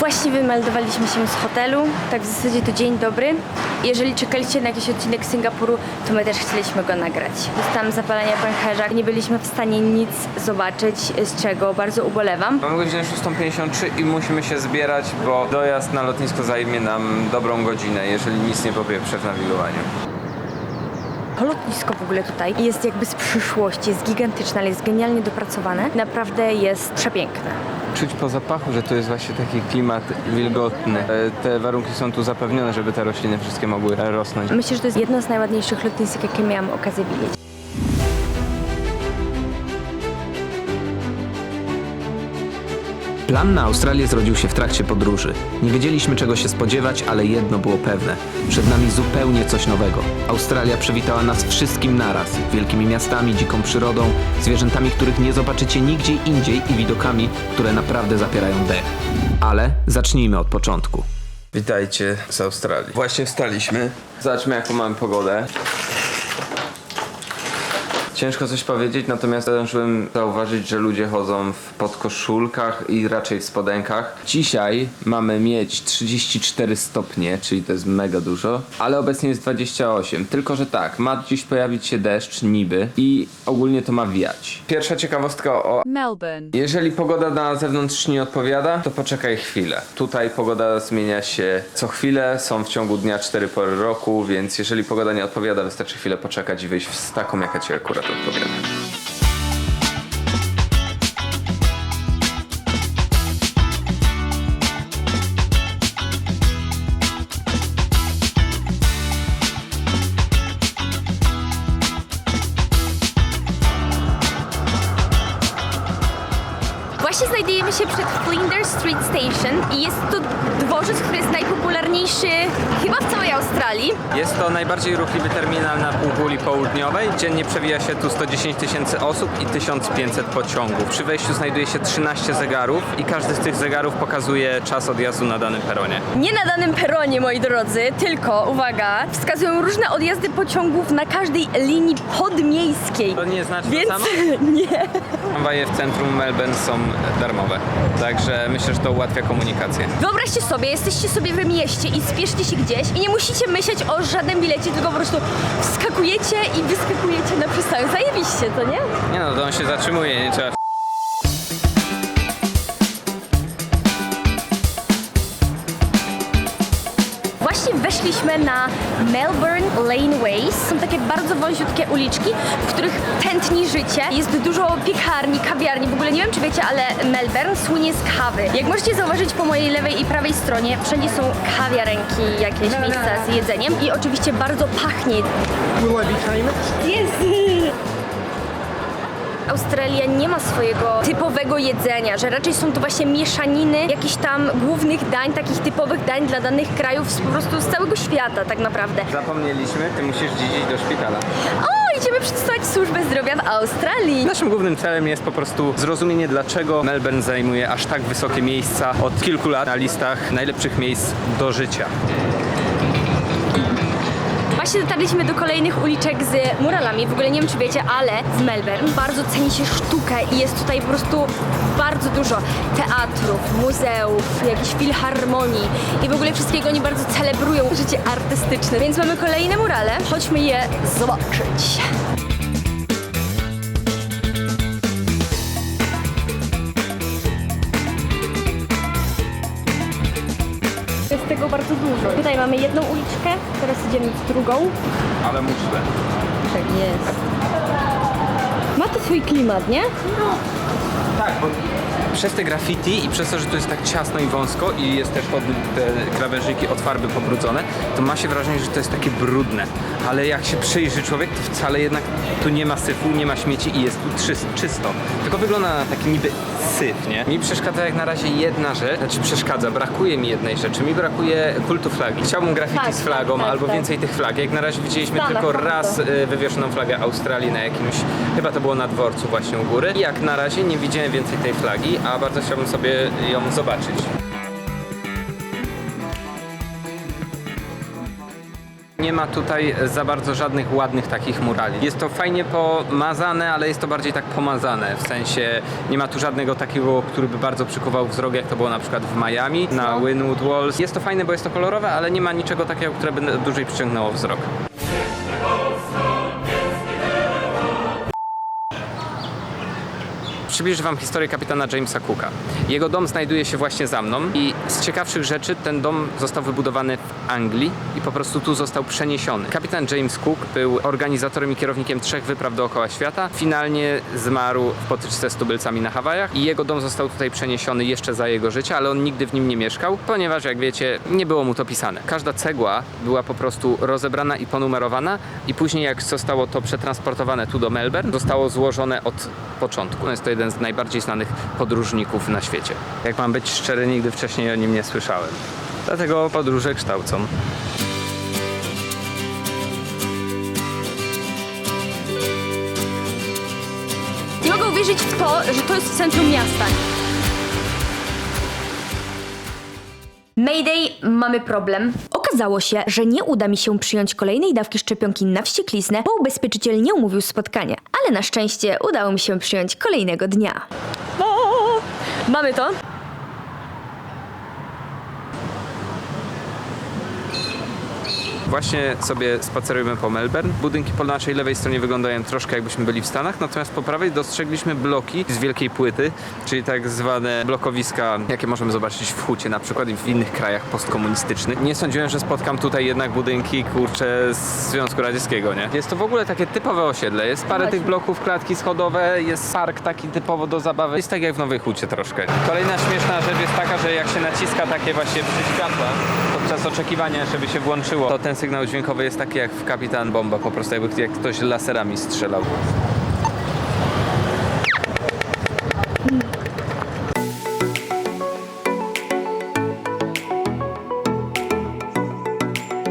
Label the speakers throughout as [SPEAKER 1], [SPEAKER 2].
[SPEAKER 1] Właśnie wymeldowaliśmy się z hotelu, tak w zasadzie to dzień dobry. Jeżeli czekaliście na jakiś odcinek z Singapuru, to my też chcieliśmy go nagrać. Dostałam zapalenia pęcherza, nie byliśmy w stanie nic zobaczyć, z czego bardzo ubolewam.
[SPEAKER 2] Mamy godzinę 6:53 i musimy się zbierać, bo dojazd na lotnisko zajmie nam dobrą godzinę, jeżeli nic nie popieprze w nawigowaniu.
[SPEAKER 1] To lotnisko w ogóle tutaj jest jakby z przyszłości, jest gigantyczne, ale jest genialnie dopracowane. Naprawdę jest przepiękne.
[SPEAKER 2] Czuć po zapachu, że tu jest właśnie taki klimat wilgotny. Te warunki są tu zapewnione, żeby te rośliny wszystkie mogły rosnąć.
[SPEAKER 1] Myślę, że to jest jedno z najładniejszych lotnisk, jakie miałam okazję widzieć.
[SPEAKER 3] Plan na Australię zrodził się w trakcie podróży. Nie wiedzieliśmy, czego się spodziewać, ale jedno było pewne. Przed nami zupełnie coś nowego. Australia przywitała nas wszystkim naraz. Wielkimi miastami, dziką przyrodą, zwierzętami, których nie zobaczycie nigdzie indziej i widokami, które naprawdę zapierają dech. Ale zacznijmy od początku.
[SPEAKER 2] Witajcie z Australii. Właśnie wstaliśmy. Zobaczmy, jaką mamy pogodę. Ciężko coś powiedzieć, natomiast zdążyłem zauważyć, że ludzie chodzą w podkoszulkach i raczej w spodenkach. Dzisiaj mamy mieć 34 stopnie, czyli to jest mega dużo, ale obecnie jest 28. Tylko że tak, ma dziś pojawić się deszcz, niby, i ogólnie to ma wiać. Pierwsza ciekawostka o
[SPEAKER 4] Melbourne.
[SPEAKER 2] Jeżeli pogoda na zewnątrz nie odpowiada, to poczekaj chwilę. Tutaj pogoda zmienia się co chwilę, są w ciągu dnia 4 pory roku, więc jeżeli pogoda nie odpowiada, wystarczy chwilę poczekać i wyjść z taką, jaka ci akurat odpowiada.
[SPEAKER 1] Właśnie znajdujemy się przed Flinders Street Station i jest to dworzec, który jest najpopularniejszy chyba w całej Australii.
[SPEAKER 2] Jest to najbardziej ruchliwy terminal na półkuli południowej. Dziennie przewija się tu 110 000 osób i 1500 pociągów. Przy wejściu znajduje się 13 zegarów i każdy z tych zegarów pokazuje czas odjazdu na danym peronie.
[SPEAKER 1] Nie na danym peronie, moi drodzy, tylko, uwaga, wskazują różne odjazdy pociągów na każdej linii podmiejskiej.
[SPEAKER 2] To nie znaczy
[SPEAKER 1] Więc
[SPEAKER 2] to samo?
[SPEAKER 1] nie.
[SPEAKER 2] Tramwaje w centrum Melbourne są darmowe, także myślę, że to ułatwia komunikację.
[SPEAKER 1] Wyobraźcie sobie, jesteście sobie w mieście i spieszcie się gdzieś i nie musicie myśleć o żadnym bilecie, tylko po prostu wskakujecie i wyskakujecie na przystanek. Zajebiście, to nie?
[SPEAKER 2] Nie no, to on się zatrzymuje, nie trzeba.
[SPEAKER 1] Właśnie weszliśmy na Melbourne Laneways. Są takie bardzo wąziutkie uliczki, w których tętni życie. Jest dużo piekarni, kawiarni. W ogóle nie wiem, czy wiecie, ale Melbourne słynie z kawy. Jak możecie zauważyć po mojej lewej i prawej stronie, wszędzie są kawiarenki, jakieś miejsca z jedzeniem i oczywiście bardzo pachnie.
[SPEAKER 5] Will I be famous?
[SPEAKER 1] Jest! Australia nie ma swojego typowego jedzenia, że raczej są to właśnie mieszaniny jakichś tam głównych dań, takich typowych dań dla danych krajów po prostu z całego świata tak naprawdę.
[SPEAKER 2] Zapomnieliśmy, ty musisz dziś iść do szpitala.
[SPEAKER 1] O, idziemy przedstawić służbę zdrowia w Australii.
[SPEAKER 2] Naszym głównym celem jest po prostu zrozumienie, dlaczego Melbourne zajmuje aż tak wysokie miejsca od kilku lat na listach najlepszych miejsc do życia.
[SPEAKER 1] Właśnie dotarliśmy do kolejnych uliczek z muralami. W ogóle nie wiem, czy wiecie, ale w Melbourne bardzo ceni się sztukę i jest tutaj po prostu bardzo dużo teatrów, muzeów, jakichś filharmonii i w ogóle wszystkiego oni bardzo celebrują życie artystyczne. Więc mamy kolejne murale. Chodźmy je zobaczyć. Jest tego bardzo dużo. Tutaj mamy jedną uliczkę, teraz idziemy w drugą.
[SPEAKER 2] Ale muszę.
[SPEAKER 1] Tak jest. Ma to swój klimat, nie?
[SPEAKER 2] Tak, bo przez te graffiti i przez to, że tu jest tak ciasno i wąsko i jest też te krawężniki od farby pobrudzone, to ma się wrażenie, że to jest takie brudne. Ale jak się przyjrzy człowiek, to wcale jednak tu nie ma syfu, nie ma śmieci i jest tu czysto. Tylko wygląda na taki niby syf, nie? Mi przeszkadza jak na razie jedna rzecz, znaczy przeszkadza, brakuje mi jednej rzeczy. Mi brakuje kultu flagi. Chciałbym graffiti
[SPEAKER 1] Tak,
[SPEAKER 2] z flagą
[SPEAKER 1] tak,
[SPEAKER 2] albo
[SPEAKER 1] tak.
[SPEAKER 2] więcej tych flag. Jak na razie widzieliśmy
[SPEAKER 1] Stanach
[SPEAKER 2] tylko
[SPEAKER 1] na
[SPEAKER 2] raz
[SPEAKER 1] pewno.
[SPEAKER 2] wywieszoną flagę Australii na jakimś, chyba to było na dworcu właśnie u góry. I jak na razie nie widziałem więcej tej flagi, a bardzo chciałbym sobie ją zobaczyć. Nie ma tutaj za bardzo żadnych ładnych takich murali. Jest to fajnie pomazane, ale jest to bardziej tak pomazane, w sensie nie ma tu żadnego takiego, który by bardzo przykuwał wzrok, jak to było na przykład w Miami, na Wynwood Walls. Jest to fajne, bo jest to kolorowe, ale nie ma niczego takiego, które by dłużej przyciągnęło wzrok. Przybliżę wam historię kapitana Jamesa Cooka. Jego dom znajduje się właśnie za mną i z ciekawszych rzeczy ten dom został wybudowany w Anglii i po prostu tu został przeniesiony. Kapitan James Cook był organizatorem i kierownikiem 3 wypraw dookoła świata. Finalnie zmarł w potyczce z tubylcami na Hawajach i jego dom został tutaj przeniesiony jeszcze za jego życia, ale on nigdy w nim nie mieszkał, ponieważ jak wiecie, nie było mu to pisane. Każda cegła była po prostu rozebrana i ponumerowana i później jak zostało to przetransportowane tu do Melbourne, zostało złożone od początku. Jest to jeden z najbardziej znanych podróżników na świecie. Jak mam być szczery, nigdy wcześniej o nim nie słyszałem. Dlatego podróże kształcą.
[SPEAKER 1] Nie mogę uwierzyć w to, że to jest w centrum miasta. Mayday, mamy problem. Okazało się, że nie uda mi się przyjąć kolejnej dawki szczepionki na wściekliznę, bo ubezpieczyciel nie umówił spotkania. Ale na szczęście udało mi się przyjąć kolejnego dnia. Mamy to.
[SPEAKER 2] Właśnie sobie spacerujemy po Melbourne. Budynki po naszej lewej stronie wyglądają troszkę jakbyśmy byli w Stanach, natomiast po prawej dostrzegliśmy bloki z wielkiej płyty, czyli tak zwane blokowiska, jakie możemy zobaczyć w Hucie na przykład i w innych krajach postkomunistycznych. Nie sądziłem, że spotkam tutaj jednak budynki, kurcze, z Związku Radzieckiego, nie? Jest to w ogóle takie typowe osiedle. Jest parę tych bloków, klatki schodowe, jest park taki typowo do zabawy. Jest tak jak w Nowej Hucie troszkę. Kolejna śmieszna rzecz jest taka, że jak się naciska takie właśnie światła podczas oczekiwania, żeby się włączyło, to ten sygnał dźwiękowy jest taki jak w Kapitan Bomba, po prostu jakby jak ktoś laserami strzelał.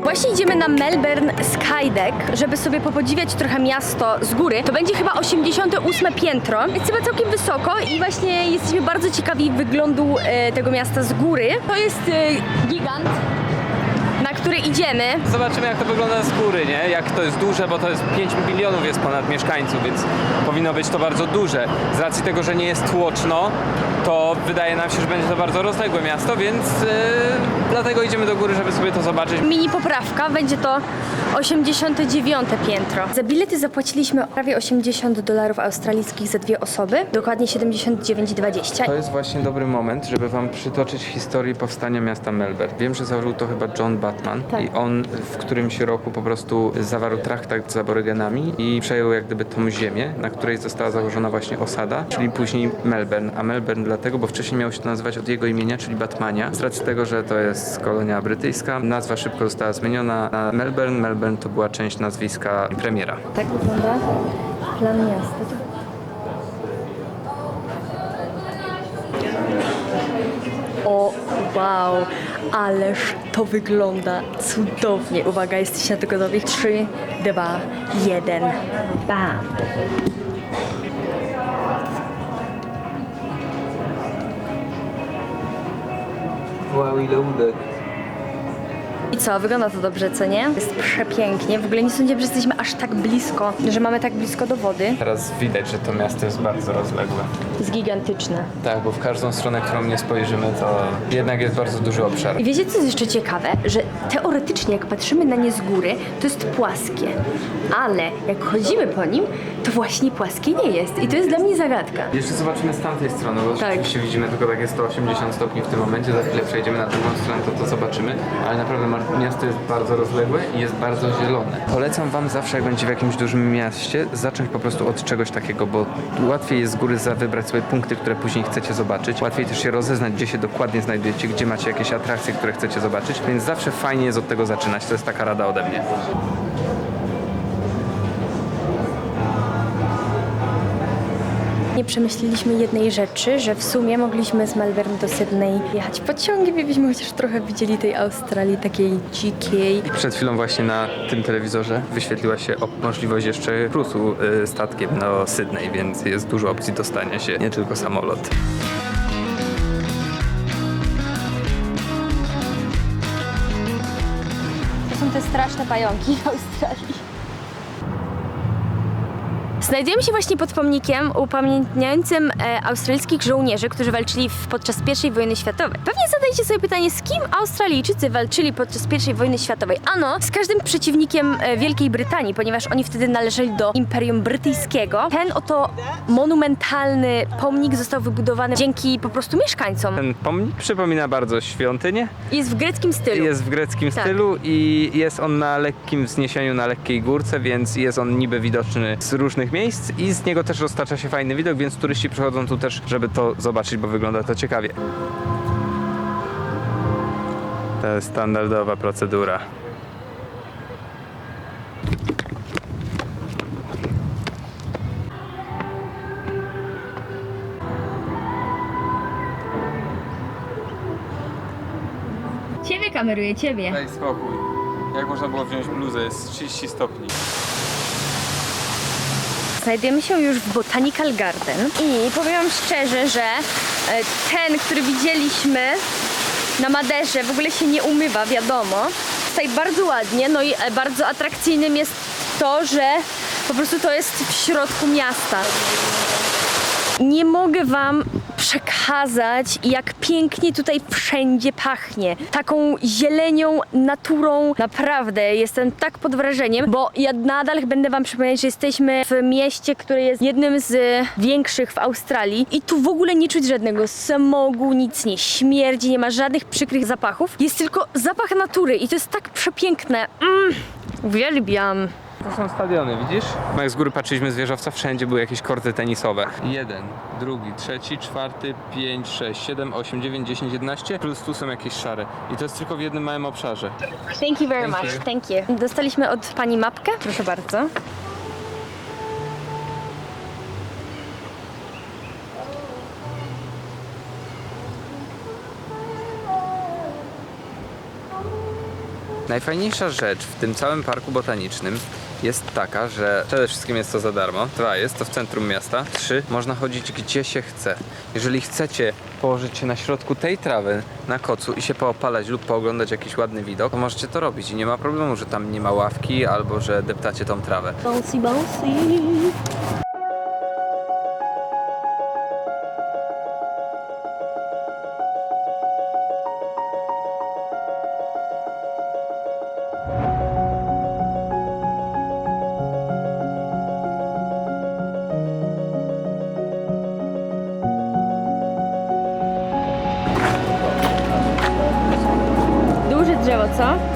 [SPEAKER 1] Właśnie idziemy na Melbourne Skydeck, żeby sobie popodziwiać trochę miasto z góry. To będzie chyba 88 piętro. Jest chyba całkiem wysoko i właśnie jesteśmy bardzo ciekawi wyglądu tego miasta z góry. To jest gigant, na który idziemy.
[SPEAKER 2] Zobaczymy jak to wygląda z góry, nie? Jak to jest duże, bo to jest 5 milionów jest ponad mieszkańców, więc powinno być to bardzo duże. Z racji tego, że nie jest tłoczno, to wydaje nam się, że będzie to bardzo rozległe miasto, więc dlatego idziemy do góry, żeby sobie to zobaczyć.
[SPEAKER 1] Mini poprawka, będzie to 89 piętro. Za bilety zapłaciliśmy prawie $80 australijskich za 2 osoby, dokładnie 79,20.
[SPEAKER 2] To jest właśnie dobry moment, żeby wam przytoczyć historię powstania miasta Melbourne. Wiem, że założył to chyba John Batman i on w którymś roku po prostu zawarł traktat z aborygenami i przejął jak gdyby tą ziemię, na której została założona właśnie osada, czyli później Melbourne. A Melbourne dlatego, bo wcześniej miało się to nazywać od jego imienia, czyli Batmania. Z racji tego, że to jest kolonia brytyjska, nazwa szybko została zmieniona na Melbourne. Melbourne to była część nazwiska premiera.
[SPEAKER 1] Tak wygląda plan miasta. O, wow, ależ to wygląda cudownie. Uwaga, jesteście na to gotowi? 3, 2, 1, bam!
[SPEAKER 2] Wow, ile łódek.
[SPEAKER 1] I co, wygląda to dobrze, co nie? Jest przepięknie. W ogóle nie sądziłam, że jesteśmy aż tak blisko, że mamy tak blisko do wody.
[SPEAKER 2] Teraz widać, że to miasto jest bardzo rozległe.
[SPEAKER 1] Jest gigantyczne.
[SPEAKER 2] Tak, bo w każdą stronę, którą nie spojrzymy, to jednak jest bardzo duży obszar.
[SPEAKER 1] I wiecie, co jest jeszcze ciekawe? Że teoretycznie, jak patrzymy na nie z góry, to jest płaskie. Ale jak chodzimy po nim, to właśnie płaskie nie jest. I to jest dla mnie zagadka.
[SPEAKER 2] Jeszcze zobaczymy z tamtej strony, bo
[SPEAKER 1] Tak.
[SPEAKER 2] rzeczywiście widzimy tylko takie 180 stopni w tym momencie. Za chwilę przejdziemy na drugą stronę, to zobaczymy. Ale naprawdę miasto jest bardzo rozległe i jest bardzo zielone. Polecam wam zawsze, jak będzie w jakimś dużym mieście, zacząć po prostu od czegoś takiego, bo łatwiej jest z góry wybrać sobie punkty, które później chcecie zobaczyć. Łatwiej też się rozeznać, gdzie się dokładnie znajdujecie, gdzie macie jakieś atrakcje, które chcecie zobaczyć, więc zawsze fajnie jest od tego zaczynać. To jest taka rada ode mnie.
[SPEAKER 1] Nie przemyśleliśmy jednej rzeczy, że w sumie mogliśmy z Melbourne do Sydney jechać pociągiem i byśmy chociaż trochę widzieli tej Australii takiej dzikiej.
[SPEAKER 2] Przed chwilą właśnie na tym telewizorze wyświetliła się możliwość jeszcze cruise'u statkiem do Sydney, więc jest dużo opcji dostania się, nie tylko samolot.
[SPEAKER 1] To są te straszne pająki w Australii. Znajdujemy się właśnie pod pomnikiem upamiętniającym australijskich żołnierzy, którzy walczyli podczas I wojny światowej. Pewnie zadajcie sobie pytanie, z kim Australijczycy walczyli podczas I wojny światowej? Ano, z każdym przeciwnikiem Wielkiej Brytanii, ponieważ oni wtedy należeli do Imperium Brytyjskiego. Ten oto monumentalny pomnik został wybudowany dzięki po prostu mieszkańcom.
[SPEAKER 2] Ten pomnik przypomina bardzo świątynię.
[SPEAKER 1] Jest w greckim stylu.
[SPEAKER 2] Jest w greckim
[SPEAKER 1] Tak.
[SPEAKER 2] stylu i jest on na lekkim wzniesieniu, na lekkiej górce, więc jest on niby widoczny z różnych miejsc i z niego też roztacza się fajny widok, więc turyści przychodzą tu też, żeby to zobaczyć, bo wygląda to ciekawie. To jest standardowa procedura.
[SPEAKER 1] Ciebie kameruję, ciebie.
[SPEAKER 2] Daj spokój. Jak można było wziąć bluzę? Jest 30 stopni.
[SPEAKER 1] Znajdujemy się już w Botanical Garden i powiem wam szczerze, że ten, który widzieliśmy na Maderze, w ogóle się nie umywa, wiadomo. Tutaj bardzo ładnie, no i bardzo atrakcyjnym jest to, że po prostu to jest w środku miasta. Nie mogę wam przekazać, jak pięknie tutaj wszędzie pachnie. Taką zielenią, naturą. Naprawdę jestem tak pod wrażeniem, bo ja nadal będę wam przypominać, że jesteśmy w mieście, które jest jednym z większych w Australii i tu w ogóle nie czuć żadnego smogu, nic nie śmierdzi, nie ma żadnych przykrych zapachów. Jest tylko zapach natury i to jest tak przepiękne. Uwielbiam.
[SPEAKER 2] To są stadiony, widzisz? Jak z góry patrzyliśmy z wieżowca, wszędzie były jakieś korty tenisowe. 1, 2, 3, 4, 5, 6, 7, 8, 9, 10, 11, plus tu są jakieś szare. I to jest tylko w jednym małym obszarze.
[SPEAKER 1] Thank you very
[SPEAKER 2] Thank
[SPEAKER 1] much.
[SPEAKER 2] you.
[SPEAKER 1] Thank you. Dostaliśmy od pani mapkę. Proszę bardzo.
[SPEAKER 2] Najfajniejsza rzecz w tym całym parku botanicznym jest taka, że przede wszystkim jest to za darmo. 2, jest to w centrum miasta. 3, można chodzić gdzie się chce. Jeżeli chcecie położyć się na środku tej trawy, na kocu i się poopalać lub pooglądać jakiś ładny widok, to możecie to robić i nie ma problemu, że tam nie ma ławki albo że deptacie tą trawę.
[SPEAKER 1] Bouncy, bouncy. Duże drzewo, co?